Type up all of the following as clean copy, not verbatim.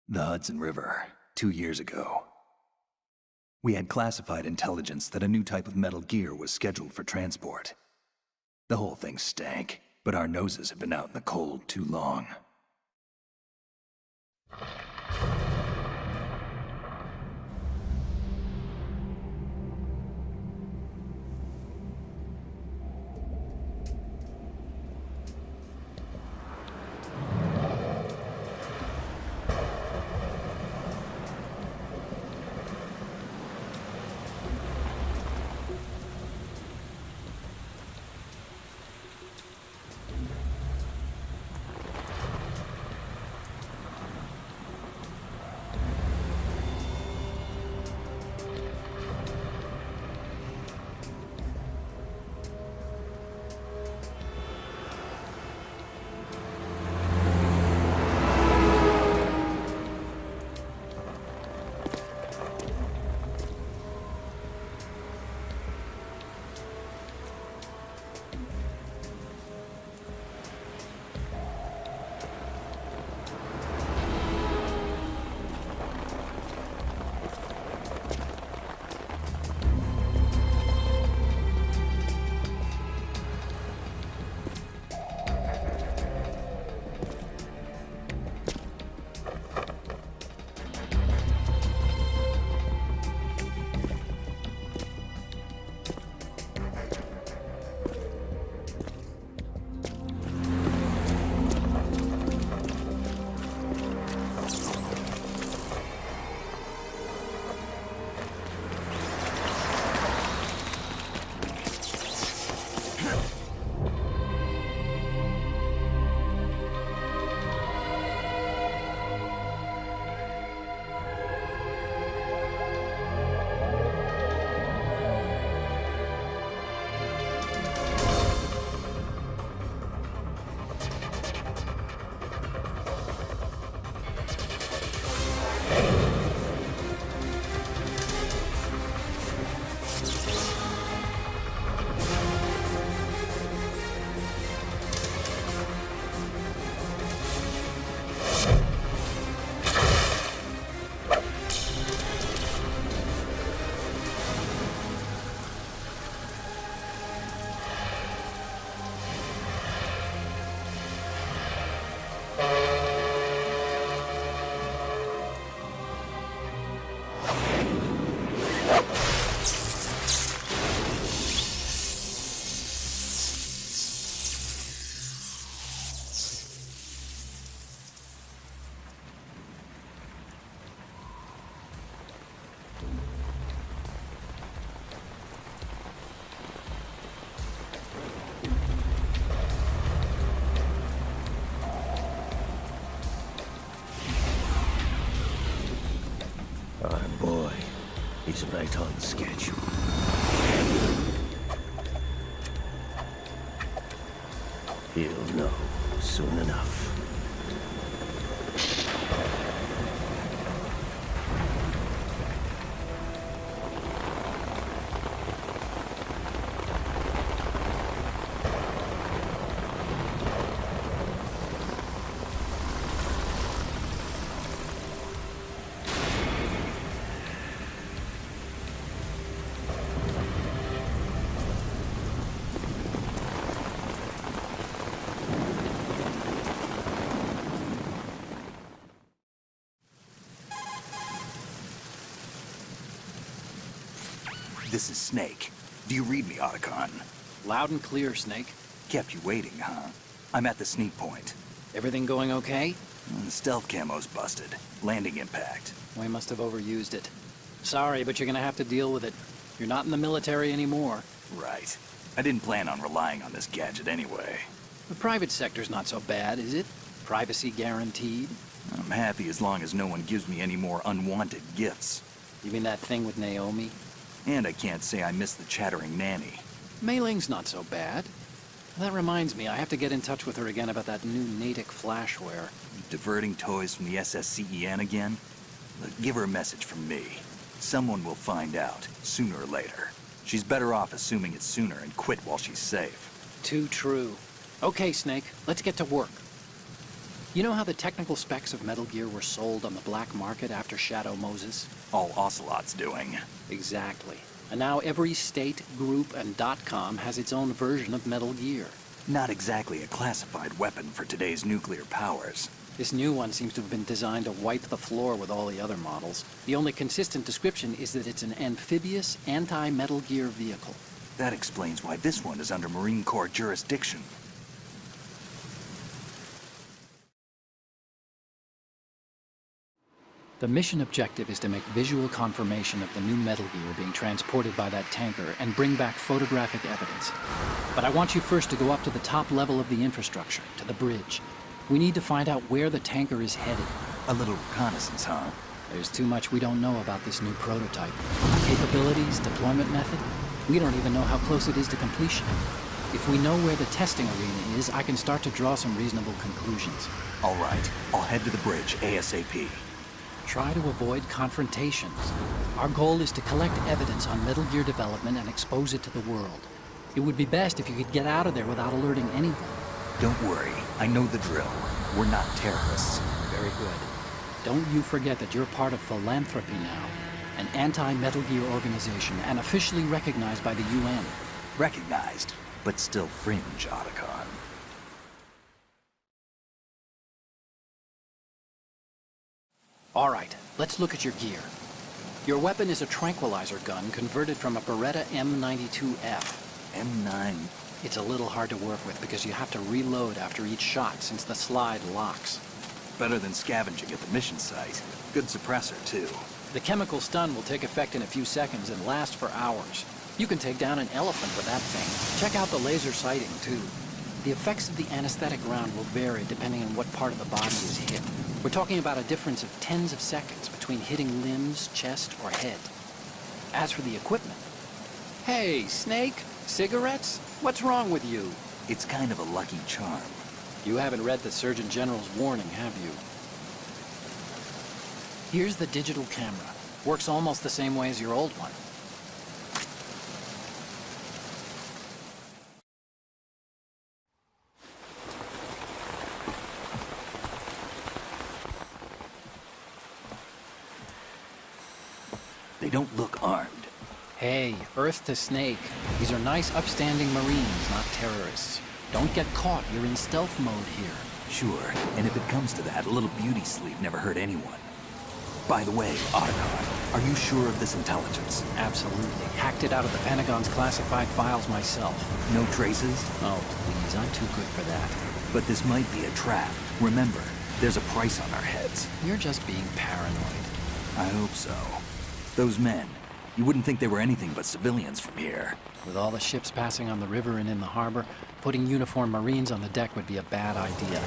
The Hudson River, 2 years ago. We had classified intelligence that a new type of metal gear was scheduled for transport. The whole thing stank, but our noses had been out in the cold too long. He's right on schedule. He'll know soon enough. This is Snake. Do you read me, Otacon? Loud and clear, Snake. Kept you waiting, huh? I'm at the sneak point. Everything going okay? The stealth camo's busted. Landing impact. We must have overused it. Sorry, but you're gonna have to deal with it. You're not in the military anymore. Right. I didn't plan on relying on this gadget anyway. The private sector's not so bad, is it? Privacy guaranteed? I'm happy as long as no one gives me any more unwanted gifts. You mean that thing with Naomi? And I can't say I miss the chattering nanny. Mei Ling's not so bad. That reminds me, I have to get in touch with her again about that new Natick flashware. Diverting toys from the SSCEN again? Look, give her a message from me. Someone will find out, sooner or later. She's better off assuming it's sooner and quit while she's safe. Too true. Okay, Snake, let's get to work. You know how the technical specs of Metal Gear were sold on the black market after Shadow Moses? All Ocelot's doing. Exactly. And now every state, group, and .com has its own version of Metal Gear. Not exactly a classified weapon for today's nuclear powers. This new one seems to have been designed to wipe the floor with all the other models. The only consistent description is that it's an amphibious, anti-Metal Gear vehicle. That explains why this one is under Marine Corps jurisdiction. The mission objective is to make visual confirmation of the new Metal Gear being transported by that tanker and bring back photographic evidence. But I want you first to go up to the top level of the infrastructure, to the bridge. We need to find out where the tanker is headed. A little reconnaissance, huh? There's too much we don't know about this new prototype. Capabilities, deployment method. We don't even know how close it is to completion. If we know where the testing arena is, I can start to draw some reasonable conclusions. All right, I'll head to the bridge ASAP. Try to avoid confrontations. Our goal is to collect evidence on Metal Gear development and expose it to the world. It would be best if you could get out of there without alerting anyone. Don't worry, I know the drill. We're not terrorists. Very good. Don't you forget that you're part of Philanthropy now, an anti-Metal Gear organization and officially recognized by the UN. Recognized, but still fringe, Otacon. All right, let's look at your gear. Your weapon is a tranquilizer gun converted from a Beretta M92F. M9. It's a little hard to work with because you have to reload after each shot since the slide locks. Better than scavenging at the mission site. Good suppressor, too. The chemical stun will take effect in a few seconds and last for hours. You can take down an elephant with that thing. Check out the laser sighting, too. The effects of the anesthetic round will vary depending on what part of the body is hit. We're talking about a difference of tens of seconds between hitting limbs, chest, or head. As for the equipment... Hey, Snake! Cigarettes? What's wrong with you? It's kind of a lucky charm. You haven't read the Surgeon General's warning, have you? Here's the digital camera. Works almost the same way as your old one. They don't look armed. Hey, Earth to Snake. These are nice, upstanding Marines, not terrorists. Don't get caught. You're in stealth mode here. Sure, and if it comes to that, a little beauty sleep never hurt anyone. By the way, Otacon, are you sure of this intelligence? Absolutely. Hacked it out of the Pentagon's classified files myself. No traces? Oh, please. I'm too good for that. But this might be a trap. Remember, there's a price on our heads. You're just being paranoid. I hope so. Those men, you wouldn't think they were anything but civilians from here. With all the ships passing on the river and in the harbor, putting uniformed Marines on the deck would be a bad idea.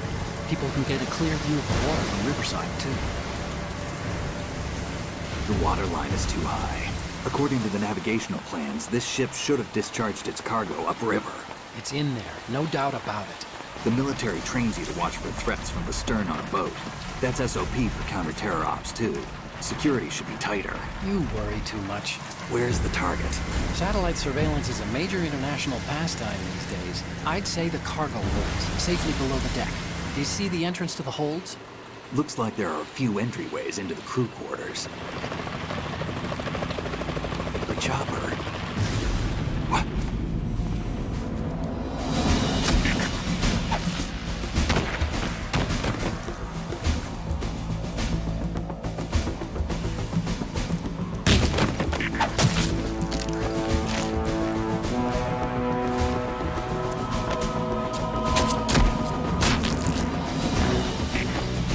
People can get a clear view of the water from Riverside, too. The water line is too high. According to the navigational plans, this ship should have discharged its cargo upriver. It's in there, no doubt about it. The military trains you to watch for threats from the stern on a boat. That's SOP for counter-terror ops, too. Security should be tighter. You worry too much. Where's the target? Satellite surveillance is a major international pastime these days. I'd say the cargo holds, safely below the deck. Do you see the entrance to the holds? Looks like there are a few entryways into the crew quarters. The chopper. What?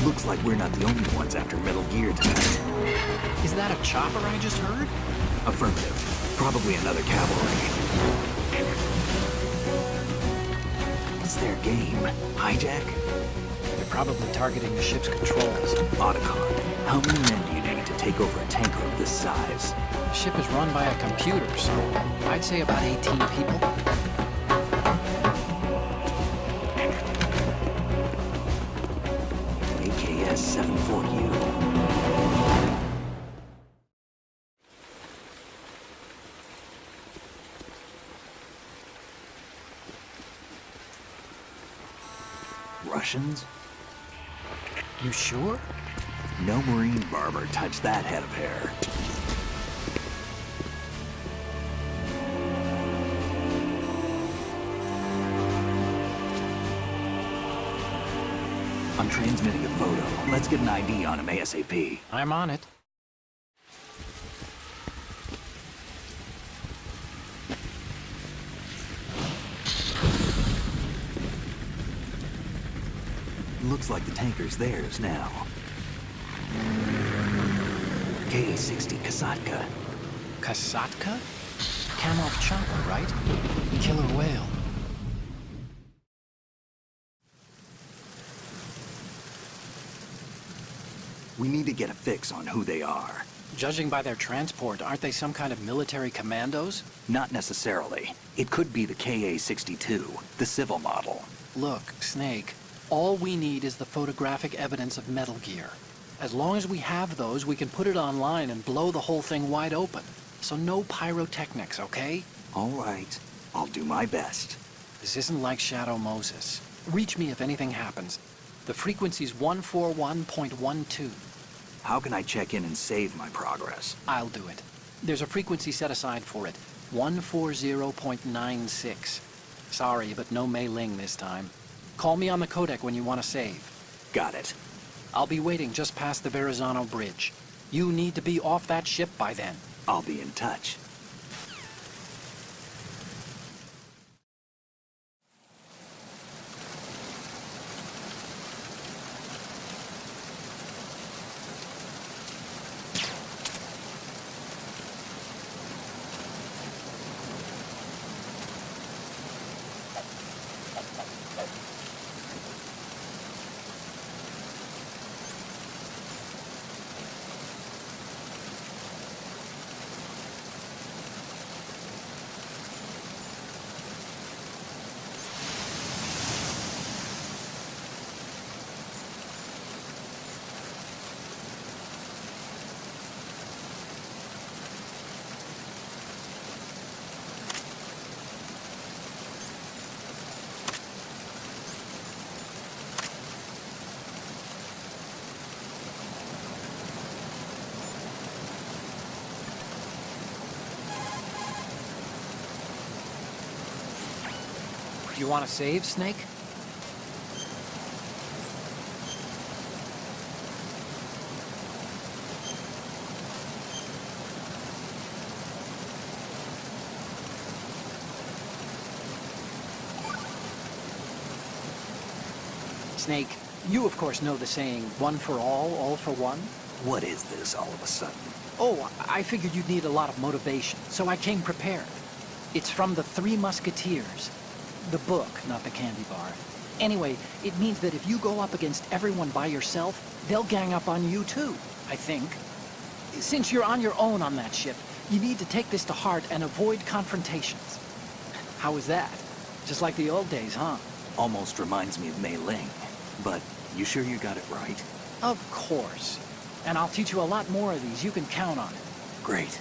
Looks like we're not the only ones after Metal Gear tonight. Is that a chopper I just heard? Affirmative. Probably another cavalry. What's their game? Hijack? They're probably targeting the ship's controls. Otacon, how many men do you need to take over a tanker of this size? The ship is run by a computer, so I'd say about 18 people. AKS 74U. Russians? You sure? No Marine barber touched that head of hair. I'm transmitting a photo. Let's get an ID on him ASAP. I'm on it. Looks like the tanker's theirs now. Ka-60 Kasatka. Kasatka? Kamov chopper, right? Killer whale. We need to get a fix on who they are. Judging by their transport, aren't they some kind of military commandos? Not necessarily. It could be the Ka-62, the civil model. Look, Snake, all we need is the photographic evidence of Metal Gear. As long as we have those, we can put it online and blow the whole thing wide open. So no pyrotechnics, okay? All right. I'll do my best. This isn't like Shadow Moses. Reach me if anything happens. The frequency's 141.12. How can I check in and save my progress? I'll do it. There's a frequency set aside for it. 140.96. Sorry, but no Mei Ling this time. Call me on the codec when you want to save. Got it. I'll be waiting just past the Verrazano Bridge. You need to be off that ship by then. I'll be in touch. Do you want to save, Snake? Snake, you of course know the saying, one for all for one? What is this all of a sudden? Oh, I figured you'd need a lot of motivation, so I came prepared. It's from the Three Musketeers. The book, not the candy bar. Anyway, it means that if you go up against everyone by yourself, they'll gang up on you too, I think. Since you're on your own on that ship, you need to take this to heart and avoid confrontations. How was that? Just like the old days, huh? Almost reminds me of Mei Ling. But you sure you got it right? Of course. And I'll teach you a lot more of these. You can count on it. Great.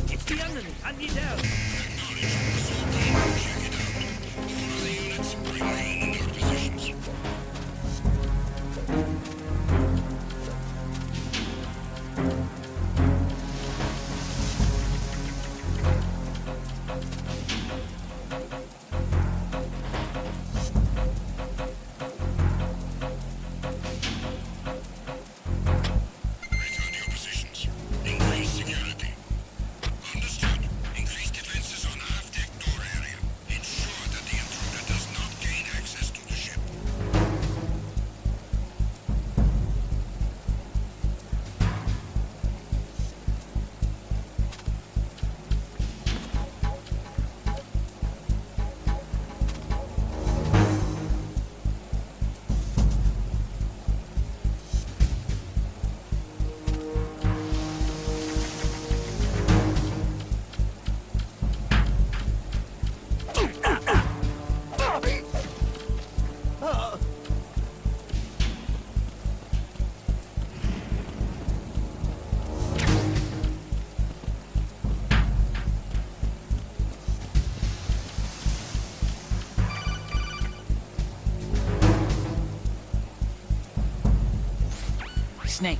It's the enemy! Hunt me down! Snake,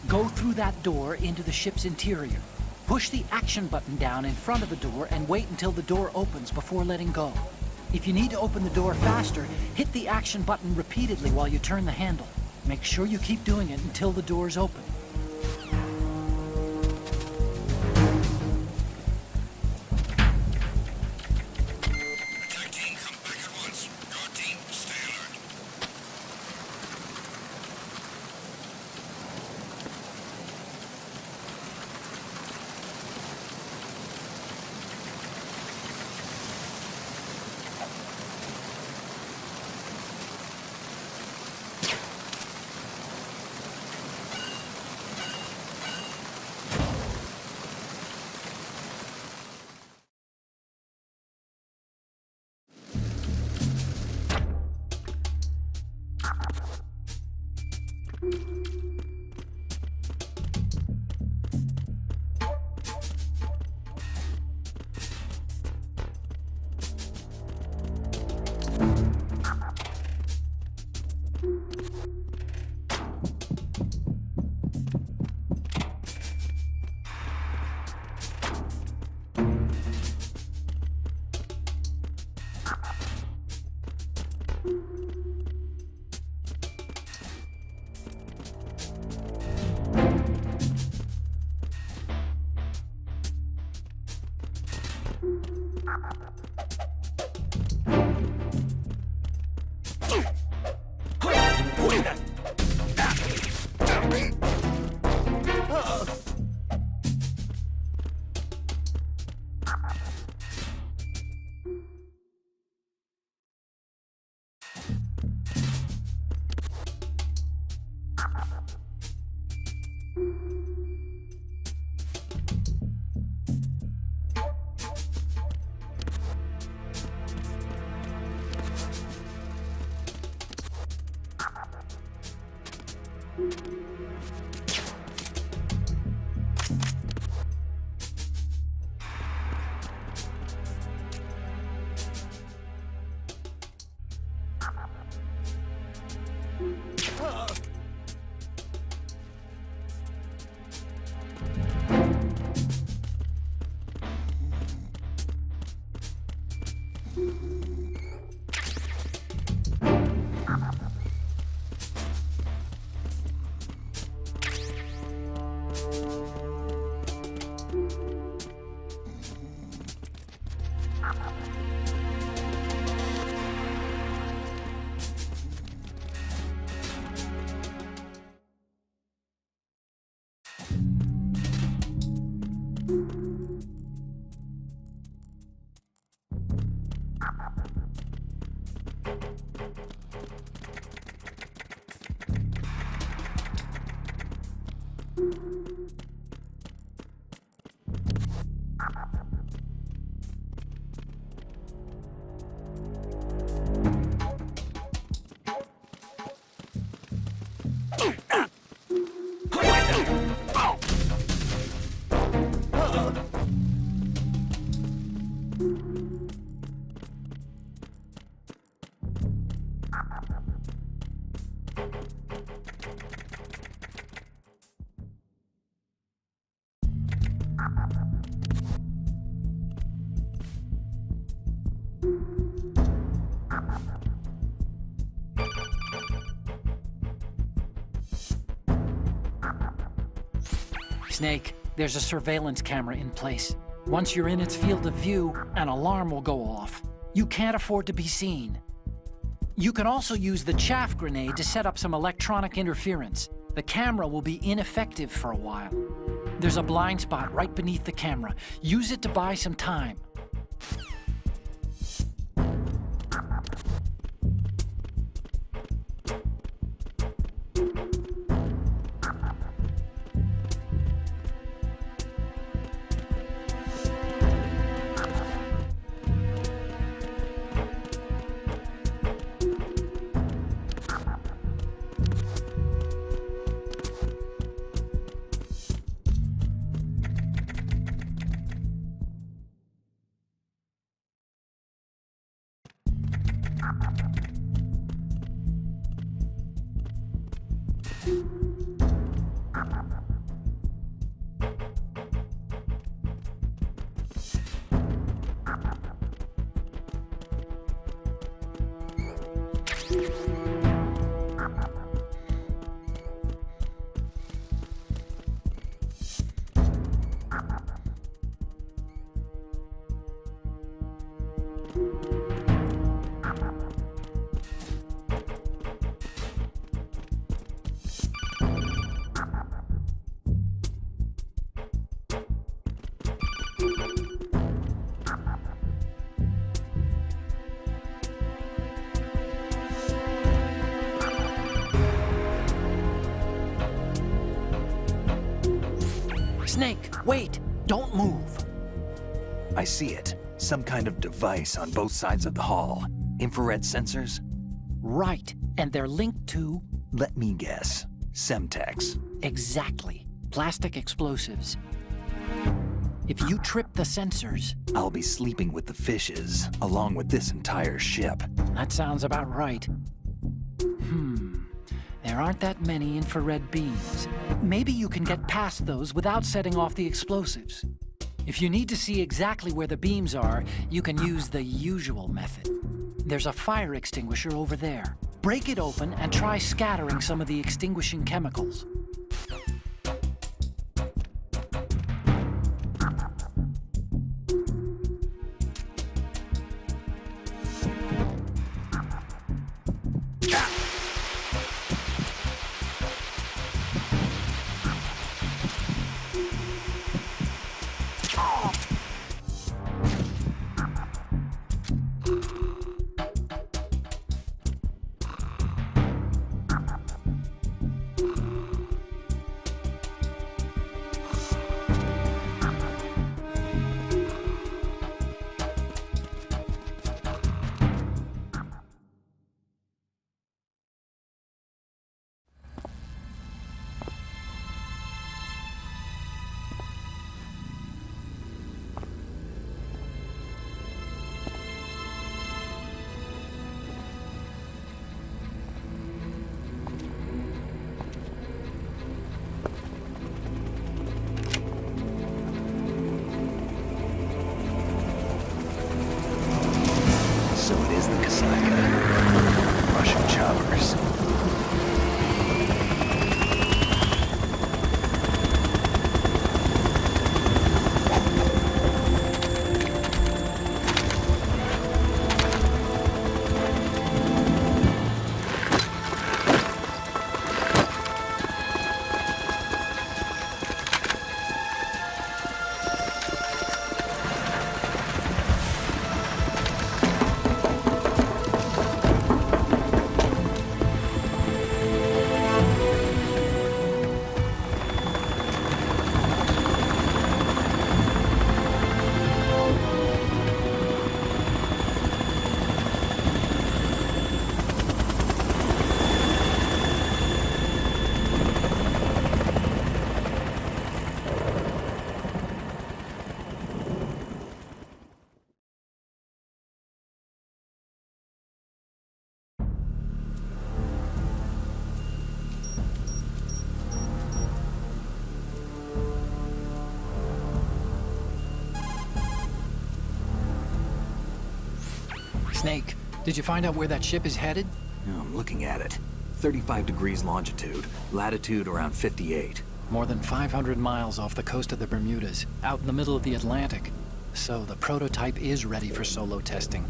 go through that door into the ship's interior. Push the action button down in front of the door and wait until the door opens before letting go. If you need to open the door faster, hit the action button repeatedly while you turn the handle. Make sure you keep doing it until the door's open. Attack team, come back at once. Guard team, stay alert. Snake, there's a surveillance camera in place. Once you're in its field of view, an alarm will go off. You can't afford to be seen. You can also use the chaff grenade to set up some electronic interference. The camera will be ineffective for a while. There's a blind spot right beneath the camera. Use it to buy some time. Snake, wait! Don't move! I see it. Some kind of device on both sides of the hall. Infrared sensors? Right, and they're linked to... Let me guess. Semtex. Exactly. Plastic explosives. If you trip the sensors... I'll be sleeping with the fishes, along with this entire ship. That sounds about right. There aren't that many infrared beams. Maybe you can get past those without setting off the explosives. If you need to see exactly where the beams are, you can use the usual method. There's a fire extinguisher over there. Break it open and try scattering some of the extinguishing chemicals. So it is the Kasaka. Russian choppers. Snake, did you find out where that ship is headed? I'm looking at it. 35 degrees longitude, latitude around 58. More than 500 miles off the coast of the Bermudas, out in the middle of the Atlantic. So the prototype is ready for solo testing.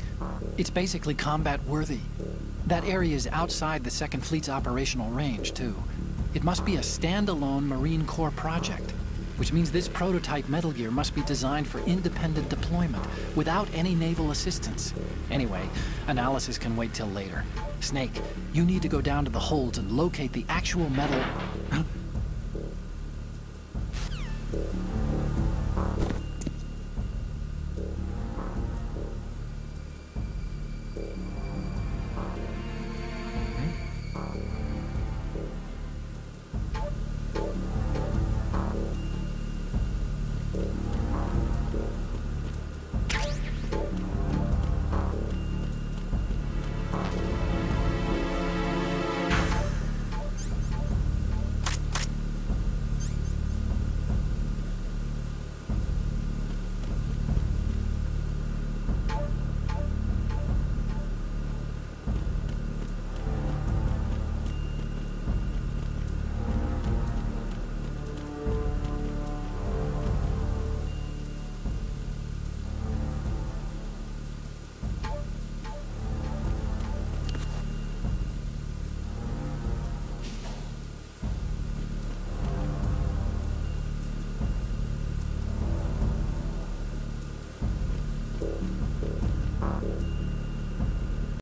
It's basically combat-worthy. That area is outside the Second Fleet's operational range, too. It must be a standalone Marine Corps project, which means this prototype Metal Gear must be designed for independent deployment, without any naval assistance. Anyway, analysis can wait till later. Snake, you need to go down to the holds and locate the actual metal...